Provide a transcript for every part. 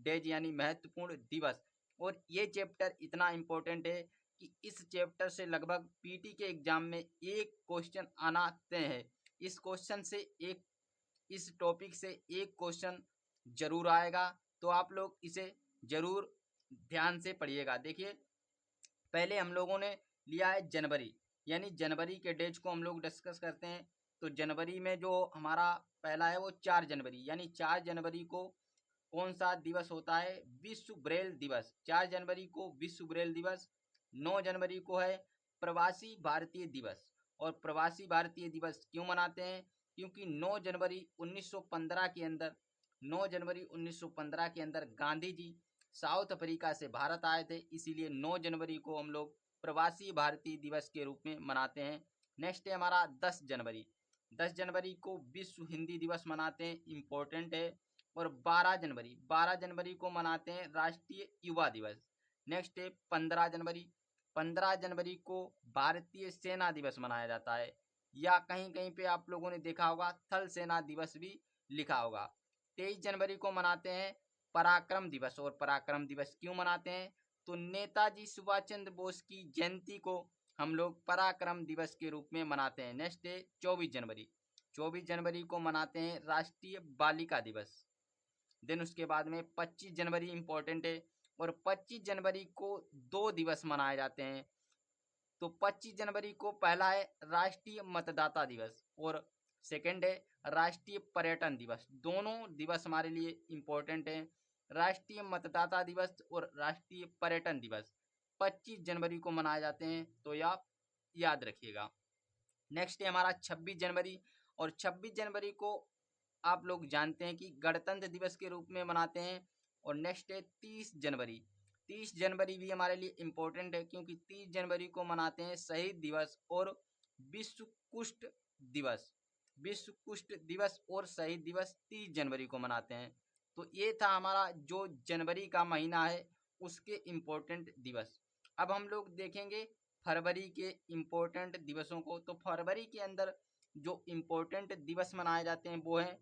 Days यानी महत्वपूर्ण दिवस। और ये चैप्टर इतना इम्पोर्टेंट है कि इस चैप्टर से लगभग पीटी के एग्जाम में एक क्वेश्चन आना तय है। इस क्वेश्चन से एक इस टॉपिक से एक क्वेश्चन जरूर आएगा, तो आप लोग इसे जरूर ध्यान से पढ़िएगा। देखिए, पहले हम लोगों ने लिया है जनवरी, यानी जनवरी के डेज को हम लोग डिस्कस करते हैं। तो जनवरी में जो हमारा पहला है वो 4 जनवरी, यानी 4 जनवरी को कौन सा दिवस होता है? विश्व ब्रेल दिवस। 4 जनवरी को विश्व ब्रेल दिवस। 9 जनवरी को है प्रवासी भारतीय दिवस। और प्रवासी भारतीय दिवस क्यों मनाते हैं? क्योंकि 9 जनवरी 1915 के अंदर 9 जनवरी 1915 के अंदर गांधी जी साउथ अफ्रीका से भारत आए थे, इसीलिए 9 जनवरी को हम लोग प्रवासी भारतीय दिवस के रूप में मनाते हैं। नेक्स्ट है हमारा 10 जनवरी। 10 जनवरी को विश्व हिंदी दिवस मनाते हैं, इम्पोर्टेंट है। और 12 जनवरी को मनाते हैं राष्ट्रीय युवा दिवस। नेक्स्ट है 15 जनवरी। 15 जनवरी को भारतीय सेना दिवस मनाया जाता है, या कहीं कहीं पे आप लोगों ने देखा होगा थल सेना दिवस भी लिखा होगा। 23 जनवरी को मनाते हैं पराक्रम दिवस। और पराक्रम दिवस क्यों मनाते हैं? तो नेताजी सुभाष चंद्र बोस की जयंती को हम लोग पराक्रम दिवस के रूप में मनाते हैं। नेक्स्ट है 24 जनवरी। 24 जनवरी को मनाते हैं राष्ट्रीय बालिका दिवस। देन उसके बाद में 25 जनवरी इंपॉर्टेंट है, और 25 जनवरी को 2 दिवस मनाए जाते हैं। तो 25 जनवरी को पहला है राष्ट्रीय मतदाता दिवस, और सेकंड है राष्ट्रीय पर्यटन दिवस। दोनों दिवस हमारे लिए इम्पोर्टेंट हैं, राष्ट्रीय मतदाता दिवस और राष्ट्रीय पर्यटन दिवस 25 जनवरी को मनाए जाते हैं, तो यह आप याद रखिएगा। नेक्स्ट है हमारा 26 जनवरी। और 26 जनवरी को आप लोग जानते हैं कि गणतंत्र दिवस के रूप में मनाते हैं। और नेक्स्ट है 30 जनवरी। 30 जनवरी भी हमारे लिए इम्पोर्टेंट है, क्योंकि 30 जनवरी को मनाते हैं शहीद दिवस और विश्व कुष्ठ दिवस। विश्व कुष्ठ दिवस और शहीद दिवस 30 जनवरी को मनाते हैं। तो ये था हमारा जो जनवरी का महीना है उसके इम्पोर्टेंट दिवस। अब हम लोग देखेंगे फरवरी के इम्पोर्टेंट दिवसों को। तो फरवरी के अंदर जो इम्पोर्टेंट दिवस मनाए जाते हैं वो है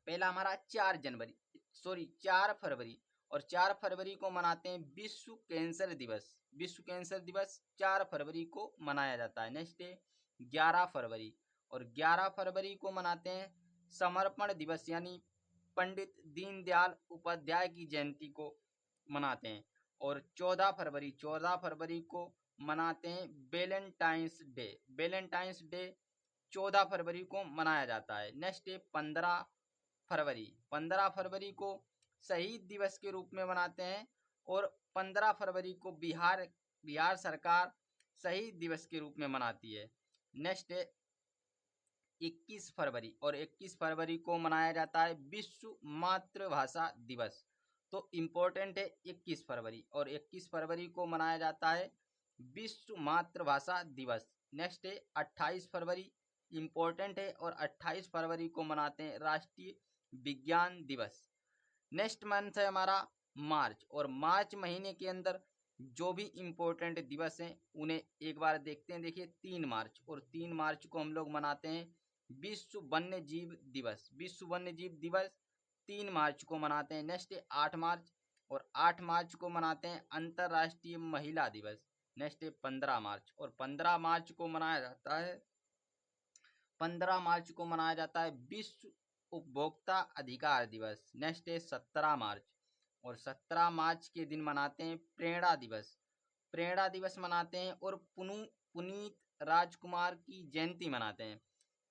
पहला हमारा 4 फरवरी। और 4 फरवरी को मनाते हैं विश्व कैंसर दिवस। विश्व कैंसर दिवस 4 फरवरी को मनाया जाता है। नेक्स्ट है 11 फरवरी। और 11 फरवरी को मनाते हैं समर्पण दिवस, यानी पंडित दीनदयाल उपाध्याय की जयंती को मनाते हैं। और 14 फरवरी को मनाते हैं वेलेंटाइंस डे। वेलेंटाइंस डे 14 फरवरी को मनाया जाता है। नेक्स्ट है 15 फरवरी को शहीद दिवस के रूप में मनाते हैं। और 15 फरवरी को बिहार सरकार शहीद दिवस के रूप में मनाती है। नेक्स्ट है 21 फरवरी। और 21 फरवरी को मनाया जाता है विश्व मातृभाषा दिवस। तो इम्पोर्टेंट है 21 फरवरी। और 21 फरवरी को मनाया जाता है विश्व मातृभाषा दिवस। नेक्स्ट है 28 फरवरी, इम्पोर्टेंट है, और 28 फरवरी को मनाते हैं राष्ट्रीय विज्ञान दिवस। नेक्स्ट मंथ है हमारा मार्च। और मार्च महीने के अंदर जो भी इम्पोर्टेंट दिवस हैं उन्हें एक बार देखते हैं। देखिए 3 मार्च। और 3 मार्च को हम लोग मनाते हैं विश्व वन्य जीव दिवस। विश्व वन्य जीव दिवस 3 मार्च को मनाते हैं। नेक्स्ट है 8 मार्च। और 8 मार्च को मनाते हैं अंतर्राष्ट्रीय महिला दिवस। नेक्स्ट है 15 मार्च। और 15 मार्च को मनाया जाता है 15 मार्च को मनाया जाता है विश्व उपभोक्ता अधिकार दिवस। नेक्स्ट है 17 मार्च। और 17 मार्च के दिन मनाते हैं प्रेरणा दिवस। प्रेरणा दिवस मनाते हैं। और पुनीत राजकुमार की जयंती मनाते हैं।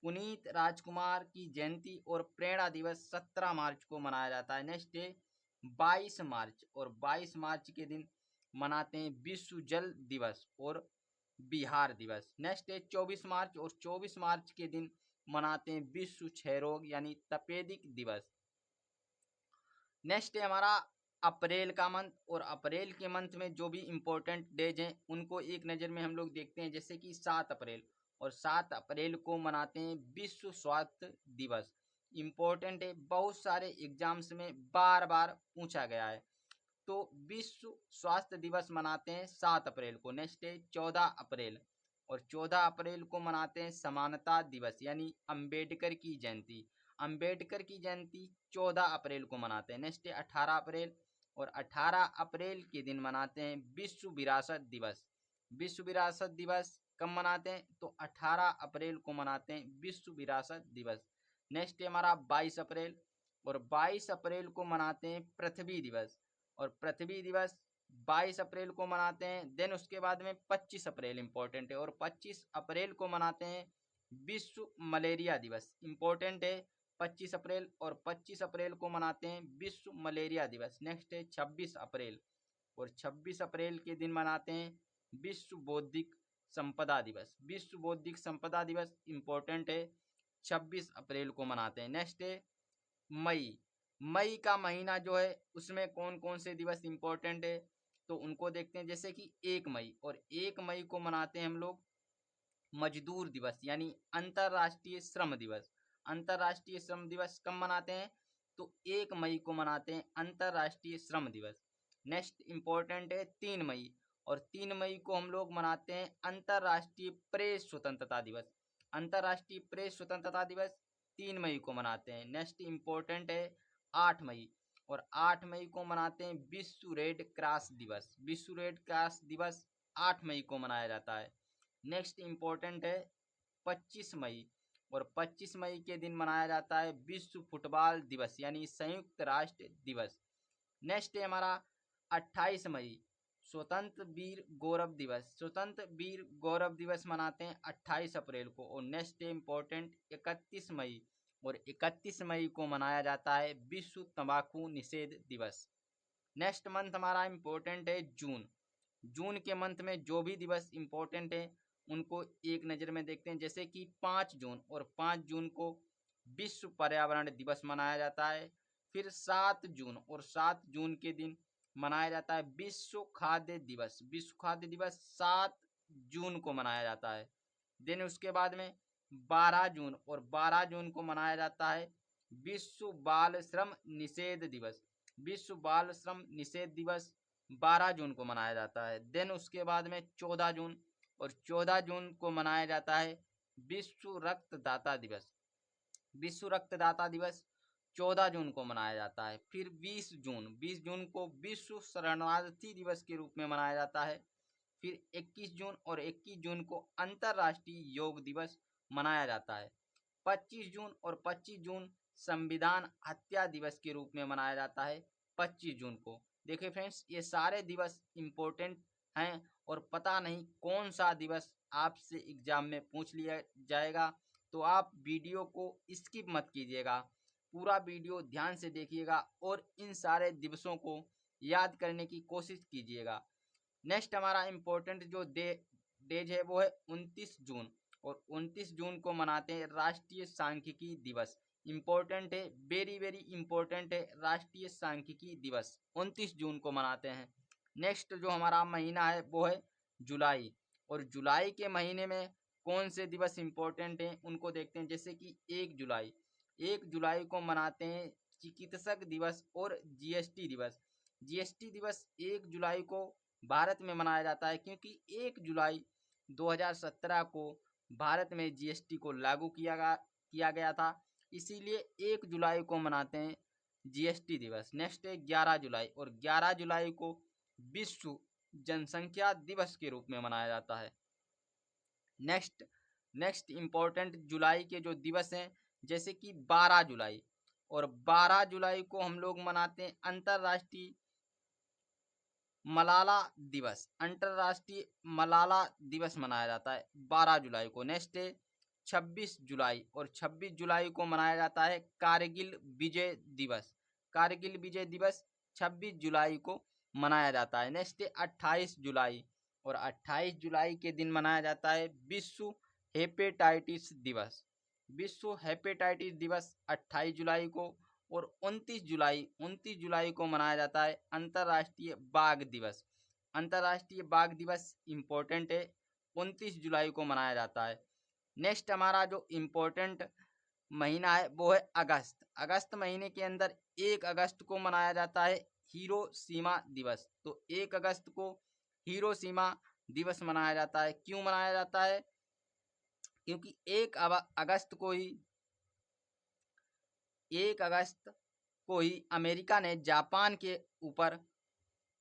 पुनीत राजकुमार की जयंती और प्रेरणा दिवस 17 मार्च को मनाया जाता है। नेक्स्ट है 22 मार्च। और 22 मार्च के दिन मनाते हैं विश्व जल दिवस और बिहार दिवस। नेक्स्ट है 24 मार्च। और 24 मार्च के दिन मनाते हैं विश्व क्षय रोग यानी तपेदिक दिवस। नेक्स्ट है हमारा अप्रैल का मंथ। और अप्रैल के मंथ में जो भी इम्पोर्टेंट डेज हैं उनको एक नज़र में हम लोग देखते हैं। जैसे कि 7 अप्रैल। और 7 अप्रैल को मनाते हैं विश्व स्वास्थ्य दिवस। इम्पोर्टेंट है, बहुत सारे एग्जाम्स में बार बार पूछा गया है। तो विश्व स्वास्थ्य दिवस मनाते हैं 7 अप्रैल को। नेक्स्ट है 14 अप्रैल। और 14 अप्रैल को मनाते हैं समानता दिवस यानी अंबेडकर की जयंती। अंबेडकर की जयंती 14 अप्रैल को मनाते हैं। नेक्स्ट है 18 अप्रैल, और 18 अप्रैल के दिन मनाते हैं विश्व विरासत दिवस। विश्व विरासत दिवस कब मनाते हैं? तो 18 अप्रैल को मनाते हैं विश्व विरासत दिवस। नेक्स्ट है हमारा 22 अप्रैल, और 22 अप्रैल को मनाते हैं पृथ्वी दिवस, और पृथ्वी दिवस 22 अप्रैल को मनाते हैं। देन उसके बाद में 25 अप्रैल इंपॉर्टेंट है, और 25 अप्रैल को मनाते हैं विश्व मलेरिया दिवस। इंपॉर्टेंट है 25 अप्रैल, और 25 अप्रैल को मनाते हैं विश्व मलेरिया दिवस। नेक्स्ट है 26 अप्रैल, और 26 अप्रैल के दिन मनाते हैं विश्व बौद्धिक संपदा दिवस। विश्व बौद्धिक संपदा दिवस इंपॉर्टेंट है 26 अप्रैल को मनाते हैं। नेक्स्ट है मई। मई का महीना जो है उसमें कौन कौन से दिवस इंपॉर्टेंट है, तो उनको देखते हैं। जैसे कि 1 मई, और 1 मई को मनाते हैं हम लोग मजदूर दिवस यानी अंतरराष्ट्रीय श्रम दिवस। अंतरराष्ट्रीय श्रम दिवस कब मनाते हैं? तो 1 मई को मनाते हैं अंतरराष्ट्रीय श्रम दिवस। नेक्स्ट इंपॉर्टेंट है 3 मई, और 3 मई को हम लोग मनाते हैं अंतरराष्ट्रीय प्रेस स्वतंत्रता दिवस। अंतरराष्ट्रीय प्रेस स्वतंत्रता दिवस 3 मई को मनाते हैं। नेक्स्ट इंपॉर्टेंट है 8 मई, और 8 मई को मनाते हैं विश्व रेड क्रॉस दिवस। विश्व रेड क्रॉस दिवस 8 मई को मनाया जाता है। नेक्स्ट इंपॉर्टेंट है 25 मई, और 25 मई के दिन मनाया जाता है विश्व फुटबॉल दिवस यानी संयुक्त राष्ट्र दिवस। नेक्स्ट है हमारा 28 मई, स्वतंत्र वीर गौरव दिवस। स्वतंत्र वीर गौरव दिवस मनाते हैं 28 अप्रैल को। और नेक्स्ट है इंपॉर्टेंट 31 मई, और 31 मई को मनाया जाता है विश्व तंबाकू निषेध दिवस। नेक्स्ट मंथ हमारा इंपॉर्टेंट है जून। जून के मंथ में जो भी दिवस इंपॉर्टेंट है उनको एक नज़र में देखते हैं। जैसे कि 5 जून, और 5 जून को विश्व पर्यावरण दिवस मनाया जाता है। फिर 7 जून, और 7 जून के दिन मनाया जाता है विश्व खाद्य दिवस। विश्व खाद्य दिवस 7 जून को मनाया जाता है। देन उसके बाद में 12 जून, और 12 जून को मनाया जाता है विश्व बाल श्रम निषेध दिवस। विश्व बाल श्रम निषेध दिवस 12 जून को मनाया जाता है। देन उसके बाद में 14 जून, और 14 जून को मनाया जाता है विश्व रक्तदाता दिवस। विश्व रक्तदाता दिवस 14 जून को मनाया जाता है। फिर 20 जून, 20 जून को विश्व शरणार्थी दिवस के रूप में मनाया जाता है। फिर 21 जून, और 21 जून को अंतर्राष्ट्रीय योग दिवस मनाया जाता है। 25 जून, और 25 जून संविधान हत्या दिवस के रूप में मनाया जाता है 25 जून को। देखिए फ्रेंड्स, ये सारे दिवस इम्पोर्टेंट हैं, और पता नहीं कौन सा दिवस आपसे एग्जाम में पूछ लिया जाएगा, तो आप वीडियो को स्किप मत कीजिएगा, पूरा वीडियो ध्यान से देखिएगा और इन सारे दिवसों को याद करने की कोशिश कीजिएगा। नेक्स्ट हमारा इम्पोर्टेंट जो डेज है वो है 29 जून, और 29 जून को मनाते हैं राष्ट्रीय सांख्यिकी दिवस। इम्पोर्टेंट है, वेरी वेरी इंपॉर्टेंट है, राष्ट्रीय सांख्यिकी दिवस 29 जून को मनाते हैं। नेक्स्ट जो हमारा महीना है वो है जुलाई, और जुलाई के महीने में कौन से दिवस इंपॉर्टेंट हैं उनको देखते हैं। जैसे कि 1 जुलाई, 1 जुलाई को मनाते हैं चिकित्सक दिवस और जीएसटी दिवस। जीएसटी दिवस 1 जुलाई को भारत में मनाया जाता है, क्योंकि 1 जुलाई 2017 को भारत में जीएसटी को लागू किया गया था, इसीलिए 1 जुलाई को मनाते हैं जीएसटी दिवस। नेक्स्ट है 11 जुलाई, और 11 जुलाई को विश्व जनसंख्या दिवस के रूप में मनाया जाता है। नेक्स्ट नेक्स्ट इम्पोर्टेंट जुलाई के जो दिवस हैं, जैसे कि 12 जुलाई, और 12 जुलाई को हम लोग मनाते हैं अंतर्राष्ट्रीय मलाला दिवस। अंतर्राष्ट्रीय मलाला दिवस मनाया जाता है 12 जुलाई को। नेक्स्ट है 26 जुलाई, और 26 जुलाई को मनाया जाता है कारगिल विजय दिवस। कारगिल विजय दिवस 26 जुलाई को मनाया जाता है। नेक्स्ट है 28 जुलाई, और 28 जुलाई के दिन मनाया जाता है विश्व हेपेटाइटिस दिवस। विश्व हेपेटाइटिस दिवस 28 जुलाई को। और 29 जुलाई को मनाया जाता है अंतर्राष्ट्रीय बाघ दिवस। अंतर्राष्ट्रीय बाघ दिवस इम्पोर्टेंट है, 29 जुलाई को मनाया जाता है। नेक्स्ट हमारा जो इम्पोर्टेंट महीना है वो है अगस्त। अगस्त महीने के अंदर 1 अगस्त को मनाया जाता है हिरोशिमा दिवस। तो 1 अगस्त को हिरोशिमा दिवस मनाया जाता है। क्यों मनाया जाता है? क्योंकि 1 अगस्त को ही 1 अगस्त को ही अमेरिका ने जापान के ऊपर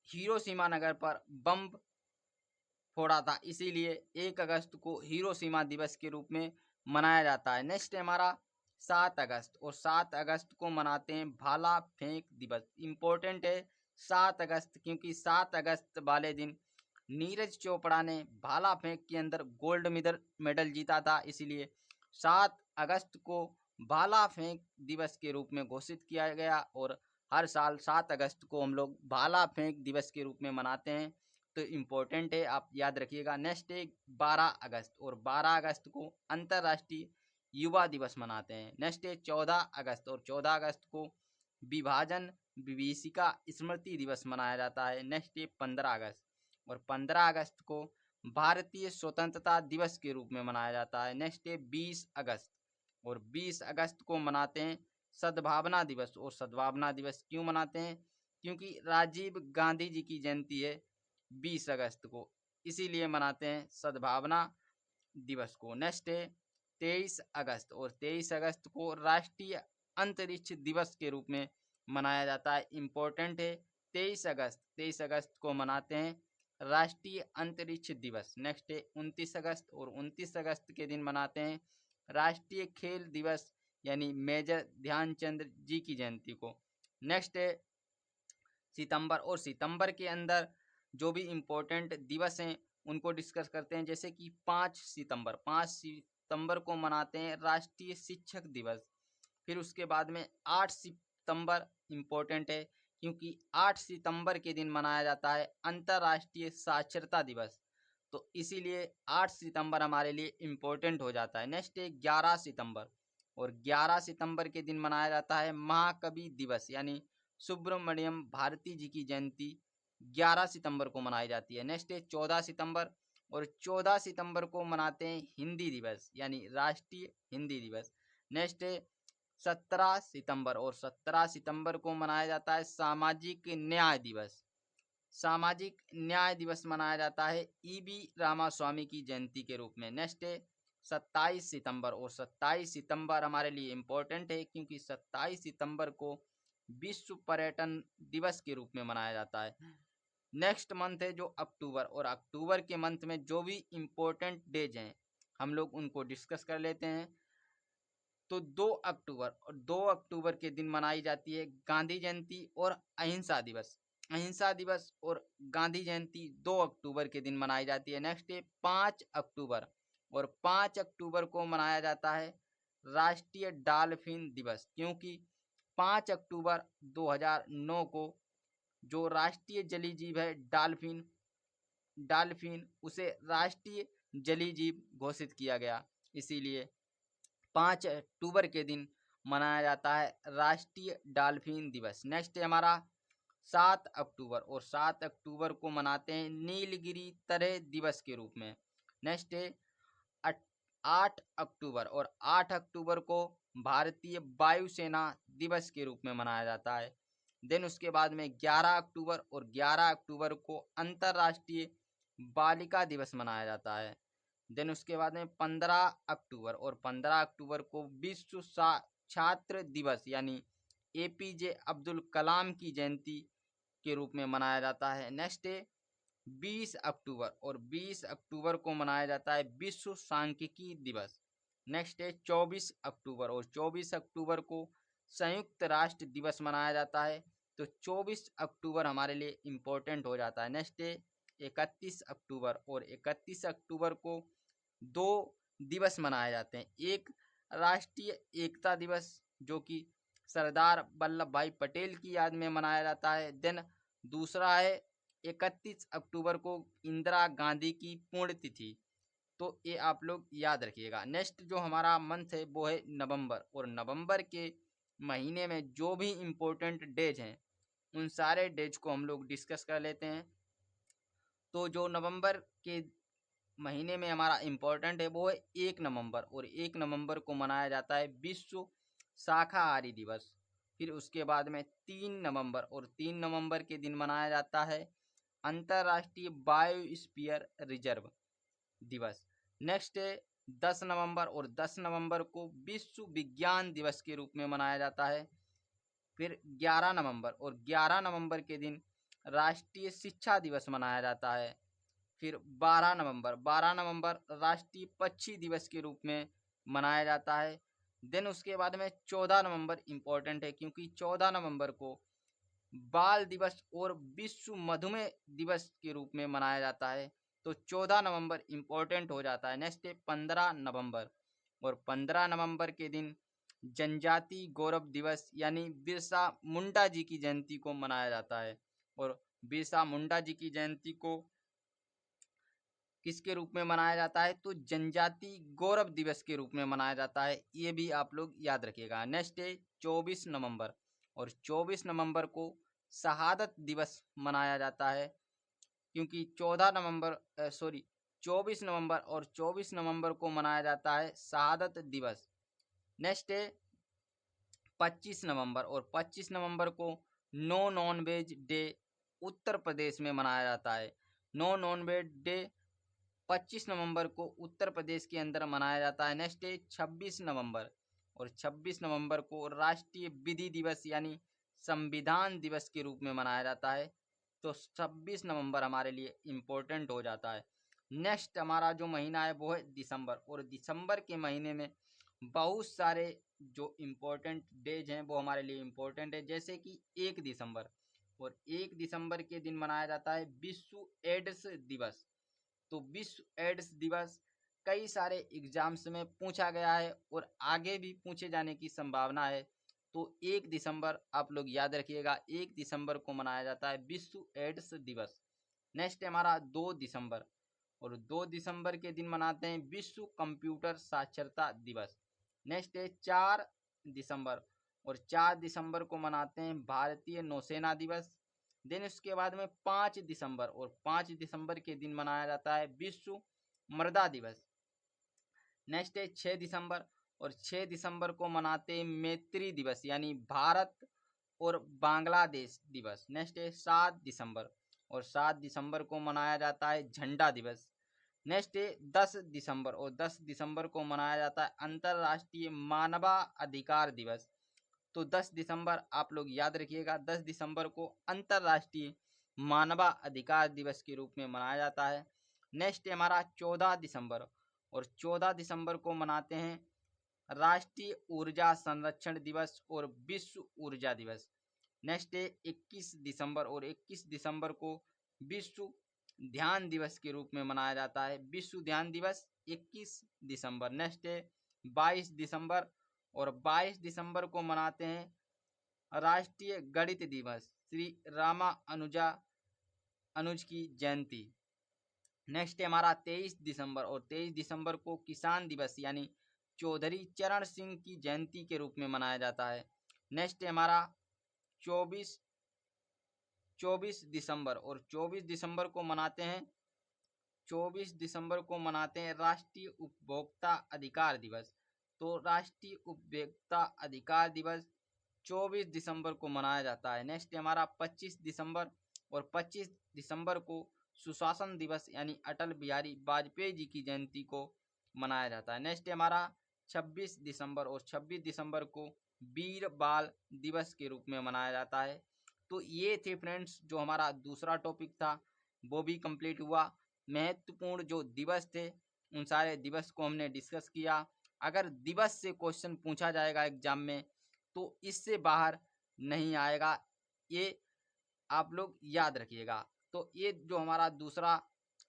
हिरोशिमा नगर पर बम फोड़ा था, इसीलिए 1 अगस्त को हिरोशिमा दिवस के रूप में मनाया जाता है। नेक्स्ट है हमारा 7 अगस्त, और 7 अगस्त को मनाते हैं भाला फेंक दिवस। इम्पोर्टेंट है 7 अगस्त, क्योंकि 7 अगस्त वाले दिन नीरज चोपड़ा ने भाला फेंक के अंदर गोल्ड मेडल जीता था, इसीलिए 7 अगस्त को भाला फेंक दिवस के रूप में घोषित किया गया, और हर साल 7 अगस्त को हम लोग भाला फेंक दिवस के रूप में मनाते हैं। तो इम्पोर्टेंट है, आप याद रखिएगा। नेक्स्ट है 12 अगस्त, और 12 अगस्त को अंतर्राष्ट्रीय युवा दिवस मनाते हैं। नेक्स्ट है 14 अगस्त, और 14 अगस्त को विभाजन विभीषिका स्मृति दिवस मनाया जाता है। नेक्स्ट है 15 अगस्त, और 15 अगस्त को भारतीय स्वतंत्रता दिवस के रूप में मनाया जाता है। नेक्स्ट है 20 अगस्त, और 20 अगस्त को मनाते हैं सद्भावना दिवस। और सद्भावना दिवस क्यों मनाते हैं? क्योंकि राजीव गांधी जी की जयंती है 20 अगस्त को, इसीलिए मनाते हैं सद्भावना दिवस को। नेक्स्ट है 23 अगस्त, और 23 अगस्त को राष्ट्रीय अंतरिक्ष दिवस के रूप में मनाया जाता है। इम्पोर्टेंट है 23 अगस्त को मनाते हैं राष्ट्रीय अंतरिक्ष दिवस। नेक्स्ट है 29 अगस्त, और 29 अगस्त के दिन मनाते हैं राष्ट्रीय खेल दिवस, यानी मेजर ध्यानचंद जी की जयंती को। नेक्स्ट है सितंबर, और सितंबर के अंदर जो भी इम्पोर्टेंट दिवस हैं उनको डिस्कस करते हैं। जैसे कि 5 सितंबर को मनाते हैं राष्ट्रीय शिक्षक दिवस। फिर उसके बाद में 8 सितंबर इम्पोर्टेंट है, क्योंकि 8 सितंबर के दिन मनाया जाता है अंतर्राष्ट्रीय साक्षरता दिवस, तो इसीलिए 8 सितंबर हमारे लिए इम्पोर्टेंट हो जाता है। नेक्स्ट है 11 सितंबर, और 11 सितंबर के दिन मनाया जाता है महाकवि दिवस, यानी सुब्रमण्यम भारती जी की जयंती 11 सितंबर को मनाई जाती है। नेक्स्ट है 14 सितंबर, और 14 सितंबर को मनाते हैं हिंदी दिवस, यानी राष्ट्रीय हिंदी दिवस। नेक्स्ट है 17 सितंबर, और 17 सितंबर को मनाया जाता है सामाजिक न्याय दिवस। सामाजिक न्याय दिवस मनाया जाता है ईबी रामास्वामी की जयंती के रूप में। नेक्स्ट है 27 सितंबर, और 27 सितंबर हमारे लिए इम्पोर्टेंट है, क्योंकि 27 सितंबर को विश्व पर्यटन दिवस के रूप में मनाया जाता है। नेक्स्ट मंथ है जो अक्टूबर, और अक्टूबर के मंथ में जो भी इम्पोर्टेंट डेज हैं हम लोग उनको डिस्कस कर लेते हैं। तो 2 अक्टूबर, और 2 अक्टूबर के दिन मनाई जाती है गांधी जयंती और अहिंसा दिवस। अहिंसा दिवस और गांधी जयंती 2 अक्टूबर के दिन मनाई जाती है। नेक्स्ट है 5 अक्टूबर, और 5 अक्टूबर को मनाया जाता है राष्ट्रीय डॉल्फिन दिवस, क्योंकि 5 अक्टूबर 2009 को जो राष्ट्रीय जलीय जीव है डॉल्फिन डॉल्फिन उसे राष्ट्रीय जलीय जीव घोषित किया गया, इसीलिए 5 अक्टूबर के दिन मनाया जाता है राष्ट्रीय डॉल्फिन दिवस। नेक्स्ट है हमारा 7 अक्टूबर, और 7 अक्टूबर को मनाते हैं नीलगिरी तरे दिवस के रूप में। नेक्स्ट है 8 अक्टूबर, और 8 अक्टूबर को भारतीय वायुसेना दिवस के रूप में मनाया जाता है। देन उसके बाद में 11 अक्टूबर, और 11 अक्टूबर को अंतर्राष्ट्रीय बालिका दिवस मनाया जाता है। देन उसके बाद में 15 अक्टूबर, और 15 अक्टूबर को विश्व छात्र दिवस, यानी एपीजे अब्दुल कलाम की जयंती के रूप में मनाया जाता है। नेक्स्ट है 20 अक्टूबर, और 20 अक्टूबर को मनाया जाता है विश्व सांख्यिकी दिवस। नेक्स्ट है 24 अक्टूबर, और 24 अक्टूबर को संयुक्त राष्ट्र दिवस मनाया जाता है। तो 24 अक्टूबर हमारे लिए इम्पोर्टेंट हो जाता है। नेक्स्ट है 31 अक्टूबर, और 31 अक्टूबर को 2 दिवस मनाए जाते हैं। एक राष्ट्रीय एकता दिवस जो कि सरदार वल्लभ भाई पटेल की याद में मनाया जाता है। देन दूसरा है 31 अक्टूबर को इंदिरा गांधी की पुण्यतिथि, तो ये आप लोग याद रखिएगा। नेक्स्ट जो हमारा मंथ है वो है नवंबर, और नवंबर के महीने में जो भी इम्पोर्टेंट डेज हैं उन सारे डेज को हम लोग डिस्कस कर लेते हैं। तो जो नवंबर के महीने में हमारा इम्पोर्टेंट है वो है 1 नवंबर, और 1 नवंबर को मनाया जाता है विश्व शाकाहारी दिवस। फिर उसके बाद में 3 नवंबर, और 3 नवंबर के दिन मनाया जाता है अंतर्राष्ट्रीय बायोस्फीयर रिजर्व दिवस। नेक्स्ट है 10 नवंबर, और 10 नवंबर को विश्व विज्ञान दिवस के रूप में मनाया जाता है। फिर 11 नवंबर, और 11 नवंबर के दिन राष्ट्रीय शिक्षा दिवस मनाया जाता है। फिर 12 नवंबर राष्ट्रीय पक्षी दिवस के रूप में मनाया जाता है। देन उसके बाद में 14 नवंबर इम्पोर्टेंट है, क्योंकि 14 नवंबर को बाल दिवस और विश्व मधुमेह दिवस के रूप में मनाया जाता है। तो 14 नवंबर इम्पोर्टेंट हो जाता है। नेक्स्ट है 15 नवंबर, और 15 नवंबर के दिन जनजाति गौरव दिवस यानी बिरसा मुंडा जी की जयंती को मनाया जाता है। और बिरसा मुंडा जी की जयंती को किसके रूप में मनाया जाता है? तो जनजाति गौरव दिवस के रूप में मनाया जाता है। ये भी आप लोग याद रखिएगा। नेक्स्ट है 24 नवंबर, और 24 नवंबर को शहादत दिवस मनाया जाता है, क्योंकि 24 नवंबर और 24 नवंबर को मनाया जाता है शहादत दिवस। नेक्स्ट है 25 नवंबर, और 25 नवंबर को no non veg day Uttar Pradesh में मनाया जाता है। नो नॉन वेज डे 25 नवंबर को उत्तर प्रदेश के अंदर मनाया जाता है। नेक्स्ट है 26 नवंबर, और 26 नवंबर को राष्ट्रीय विधि दिवस यानी संविधान दिवस के रूप में मनाया जाता है। तो 26 नवंबर हमारे लिए इम्पोर्टेंट हो जाता है। नेक्स्ट हमारा जो महीना है वो है दिसंबर, और दिसंबर के महीने में बहुत सारे जो इम्पोर्टेंट डेज हैं वो हमारे लिए इम्पोर्टेंट है, जैसे कि 1 दिसंबर, और 1 दिसंबर के दिन मनाया जाता है विश्व एड्स दिवस। तो विश्व एड्स दिवस कई सारे एग्जाम्स में पूछा गया है और आगे भी पूछे जाने की संभावना है। तो 1 दिसंबर आप लोग याद रखिएगा, 1 दिसंबर को मनाया जाता है विश्व एड्स दिवस। नेक्स्ट है हमारा 2 दिसंबर, और 2 दिसंबर के दिन मनाते हैं विश्व कंप्यूटर साक्षरता दिवस। नेक्स्ट है 4 दिसंबर, और 4 दिसंबर को मनाते हैं भारतीय नौसेना दिवस। देन उसके बाद में 5 दिसंबर, और 5 दिसंबर के दिन मनाया जाता है विश्व मृदा दिवस। नेक्स्ट है 6 दिसंबर, और 6 दिसंबर को मनाते हैं मैत्री दिवस यानी भारत और बांग्लादेश दिवस। नेक्स्ट है 7 दिसंबर, और 7 दिसंबर को मनाया जाता है झंडा दिवस। नेक्स्ट है 10 दिसंबर, और 10 दिसंबर को मनाया जाता है अंतर्राष्ट्रीय मानवाधिकार दिवस। तो 10 दिसंबर आप लोग याद रखिएगा, 10 दिसंबर को अंतर्राष्ट्रीय मानवाधिकार दिवस के रूप में मनाया जाता है। नेक्स्ट है हमारा 14 दिसंबर, और 14 दिसंबर को मनाते हैं राष्ट्रीय ऊर्जा संरक्षण दिवस और विश्व ऊर्जा दिवस। नेक्स्ट है 21 दिसंबर, और 21 दिसंबर को विश्व ध्यान दिवस के रूप में मनाया जाता है। विश्व ध्यान दिवस 21 दिसंबर। नेक्स्ट है 22 दिसंबर, और 22 दिसंबर को मनाते हैं राष्ट्रीय गणित दिवस, श्री रामा अनुज की जयंती। नेक्स्ट है हमारा 23 दिसंबर, और 23 दिसंबर को किसान दिवस यानी चौधरी चरण सिंह की जयंती के रूप में मनाया जाता है। नेक्स्ट है हमारा 24 दिसंबर, और 24 दिसंबर को मनाते हैं 24 दिसंबर को मनाते हैं राष्ट्रीय उपभोक्ता अधिकार दिवस। तो राष्ट्रीय उपभोक्ता अधिकार दिवस 24 दिसंबर को मनाया जाता है। नेक्स्ट हमारा 25 दिसंबर, और 25 दिसंबर को सुशासन दिवस यानी अटल बिहारी वाजपेयी जी की जयंती को मनाया जाता है। नेक्स्ट हमारा 26 दिसंबर, और 26 दिसंबर को वीर बाल दिवस के रूप में मनाया जाता है। तो ये थे फ्रेंड्स जो हमारा दूसरा टॉपिक था, वो भी कंप्लीट हुआ। महत्वपूर्ण जो दिवस थे उन सारे दिवस को हमने डिस्कस किया। अगर दिवस से क्वेश्चन पूछा जाएगा एग्जाम में तो इससे बाहर नहीं आएगा, ये आप लोग याद रखिएगा। तो ये जो हमारा दूसरा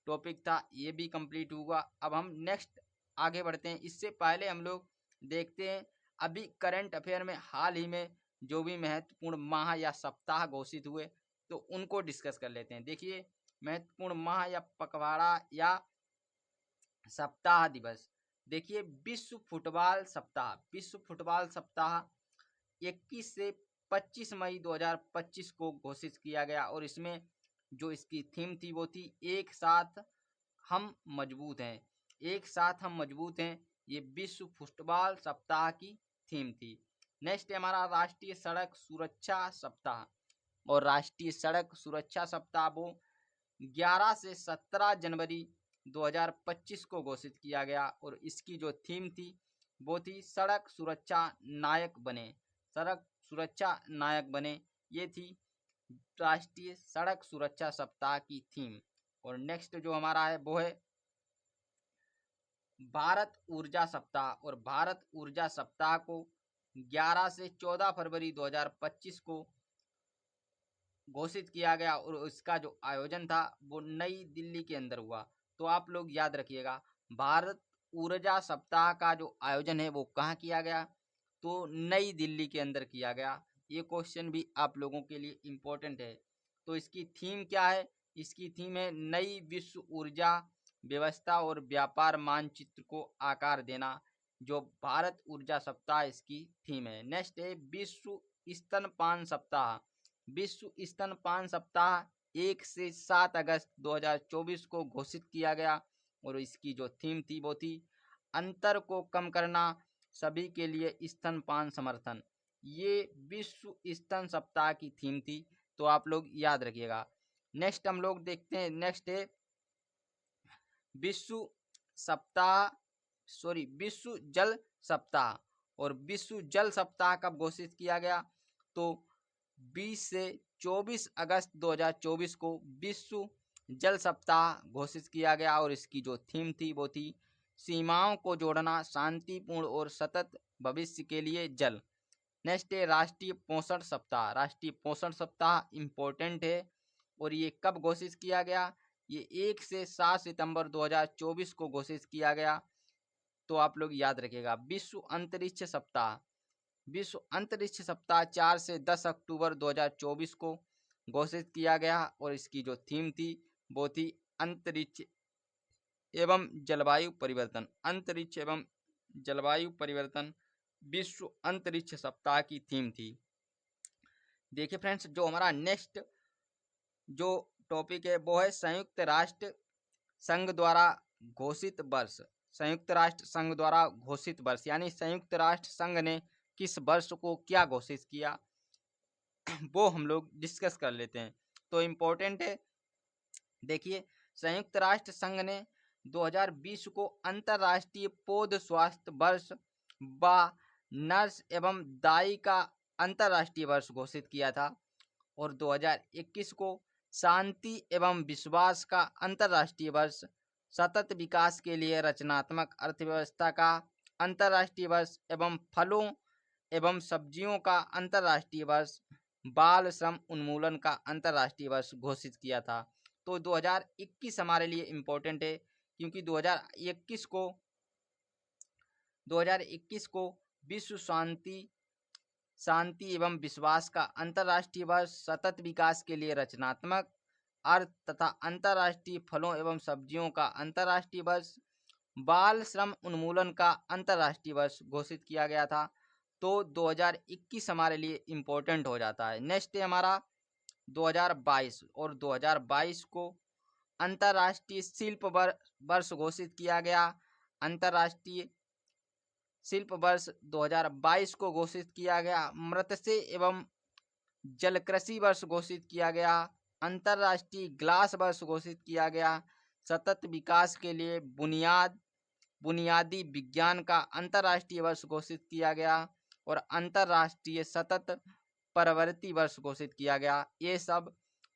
टॉपिक था ये भी कंप्लीट हुआ। अब हम नेक्स्ट आगे बढ़ते हैं। इससे पहले हम लोग देखते हैं अभी करंट अफेयर में हाल ही में जो भी महत्वपूर्ण माह या सप्ताह घोषित हुए तो उनको डिस्कस कर लेते हैं। देखिए महत्वपूर्ण माह या पखवाड़ा या सप्ताह दिवस, देखिए विश्व फुटबॉल सप्ताह। विश्व फुटबॉल सप्ताह 21 से 25 मई 2025 को घोषित किया गया, और इसमें जो इसकी थीम थी वो थी एक साथ हम मजबूत हैं। एक साथ हम मजबूत हैं, ये विश्व फुटबॉल सप्ताह की थीम थी। नेक्स्ट है हमारा राष्ट्रीय सड़क सुरक्षा सप्ताह, और राष्ट्रीय सड़क सुरक्षा सप्ताह वो 11 से 17 जनवरी 2025 को घोषित किया गया और इसकी जो थीम थी वो थी सड़क सुरक्षा नायक बने। सड़क सुरक्षा नायक बने, ये थी राष्ट्रीय सड़क सुरक्षा सप्ताह की थीम। और नेक्स्ट जो हमारा है वो है भारत ऊर्जा सप्ताह। और भारत ऊर्जा सप्ताह को 11 से 14 फरवरी 2025 को घोषित किया गया और इसका जो आयोजन था वो नई दिल्ली के अंदर हुआ। तो आप लोग याद रखिएगा, भारत ऊर्जा सप्ताह का जो आयोजन है वो कहाँ किया गया, तो नई दिल्ली के अंदर किया गया। ये क्वेश्चन भी आप लोगों के लिए इम्पोर्टेंट है। तो इसकी थीम क्या है, इसकी थीम है नई विश्व ऊर्जा व्यवस्था और व्यापार मानचित्र को आकार देना। जो भारत ऊर्जा सप्ताह इसकी थीम है। नेक्स्ट है विश्व स्तनपान सप्ताह। विश्व स्तनपान सप्ताह 1 से 7 अगस्त 2024 को घोषित किया गया और इसकी जो थीम थी वो थी अंतर को कम करना, सभी के लिए स्तनपान समर्थन। ये विश्व स्तन सप्ताह की थीम थी, तो आप लोग याद रखिएगा। नेक्स्ट हम लोग देखते हैं, नेक्स्ट है विश्व सप्ताह विश्व जल सप्ताह। और विश्व जल सप्ताह कब घोषित किया गया, तो 20 से 24 अगस्त 2024 को विश्व जल सप्ताह घोषित किया गया और इसकी जो थीम थी वो थी सीमाओं को जोड़ना, शांतिपूर्ण और सतत भविष्य के लिए जल। नेक्स्ट है राष्ट्रीय पोषण सप्ताह। राष्ट्रीय पोषण सप्ताह इम्पोर्टेंट है और ये कब घोषित किया गया, ये 1 से 7 सितंबर 2024 को घोषित किया गया। तो आप लोग याद रखिएगा। विश्व अंतरिक्ष सप्ताह। विश्व अंतरिक्ष सप्ताह 4 से 10 अक्टूबर 2024 को घोषित किया गया और इसकी जो थीम थी वो थी अंतरिक्ष एवं जलवायु परिवर्तन। अंतरिक्ष एवं जलवायु परिवर्तन विश्व अंतरिक्ष सप्ताह की थीम थी। देखिए फ्रेंड्स, जो हमारा नेक्स्ट जो टॉपिक है वो है संयुक्त राष्ट्र संघ द्वारा घोषित वर्ष। संयुक्त राष्ट्र संघ द्वारा घोषित वर्ष यानी संयुक्त राष्ट्र संघ ने किस वर्ष को क्या घोषित किया वो हम लोग डिस्कस कर लेते हैं। तो इम्पोर्टेंट है, देखिए संयुक्त राष्ट्र संघ ने 2020 को अंतर्राष्ट्रीय पौध स्वास्थ्य वर्ष व नर्स एवं दाई का अंतर्राष्ट्रीय वर्ष घोषित किया था और 2021 को शांति एवं विश्वास का अंतर्राष्ट्रीय वर्ष, सतत विकास के लिए रचनात्मक अर्थव्यवस्था का अंतर्राष्ट्रीय वर्ष एवं फलों एवं सब्जियों का अंतर्राष्ट्रीय वर्ष, बाल श्रम उन्मूलन का अंतर्राष्ट्रीय वर्ष घोषित किया था। तो 2021 हमारे लिए इम्पोर्टेंट है क्योंकि 2021 को विश्व शांति एवं विश्वास का अंतर्राष्ट्रीय वर्ष, सतत विकास के लिए रचनात्मक अर्थ तथा अंतर्राष्ट्रीय फलों एवं सब्जियों का अंतर्राष्ट्रीय वर्ष, बाल श्रम उन्मूलन का अंतर्राष्ट्रीय वर्ष घोषित किया गया था। तो 2021 हमारे लिए इम्पोर्टेंट हो जाता है। नेक्स्ट है हमारा 2022 और 2022 को अंतर्राष्ट्रीय शिल्प वर्ष घोषित किया गया। अंतर्राष्ट्रीय शिल्प वर्ष 2022 को घोषित किया गया। मत्स्य एवं जलकृषि वर्ष घोषित किया गया। अंतर्राष्ट्रीय ग्लास वर्ष घोषित किया गया। सतत विकास के लिए बुनियादी विज्ञान का अंतर्राष्ट्रीय वर्ष घोषित किया गया और अंतर्राष्ट्रीय सतत प्रवृत्ति वर्ष घोषित किया गया। ये सब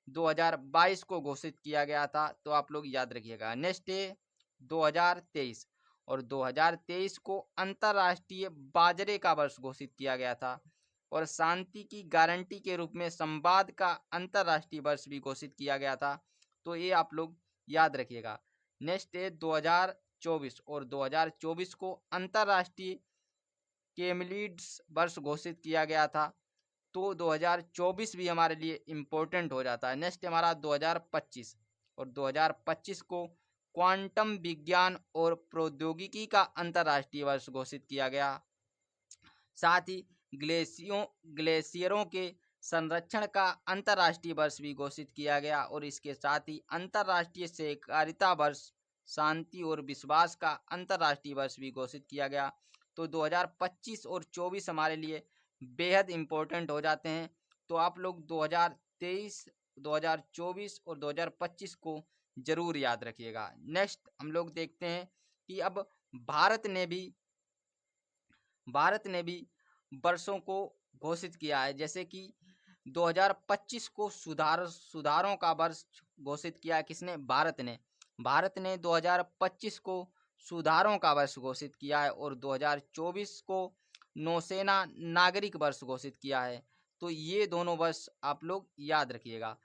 2022 को घोषित किया गया था, तो आप लोग याद रखिएगा। नेक्स्ट है 2023 और 2023 को अंतर्राष्ट्रीय बाजरे का वर्ष घोषित किया गया था और शांति की गारंटी के रूप में संवाद का अंतर्राष्ट्रीय वर्ष भी घोषित किया गया था। तो ये आप लोग याद रखिएगा। नेक्स्ट है 2024 और 2024 को अंतर्राष्ट्रीय केमलिड्स वर्ष घोषित किया गया था। तो 2024 भी हमारे लिए इम्पोर्टेंट हो जाता है। नेक्स्ट हमारा 2025 और 2025 को क्वांटम विज्ञान और प्रौद्योगिकी का अंतर्राष्ट्रीय वर्ष घोषित किया गया। साथ ही ग्लेशियरों के संरक्षण का अंतर्राष्ट्रीय वर्ष भी घोषित किया गया और इसके साथ ही अंतर्राष्ट्रीय सहकारिता वर्ष, शांति और विश्वास का अंतर्राष्ट्रीय वर्ष भी घोषित किया गया। तो 2025 और 24 हमारे लिए बेहद इम्पोर्टेंट हो जाते हैं। तो आप लोग 2023, 2024 और 2025 को जरूर याद रखिएगा। नेक्स्ट हम लोग देखते हैं कि अब भारत ने भी वर्षों को घोषित किया है, जैसे कि 2025 को सुधारों का वर्ष घोषित किया है। किसने? भारत ने 2025 को सुधारों का वर्ष घोषित किया है और 2024 को नौसेना नागरिक वर्ष घोषित किया है। तो ये दोनों वर्ष आप लोग याद रखिएगा।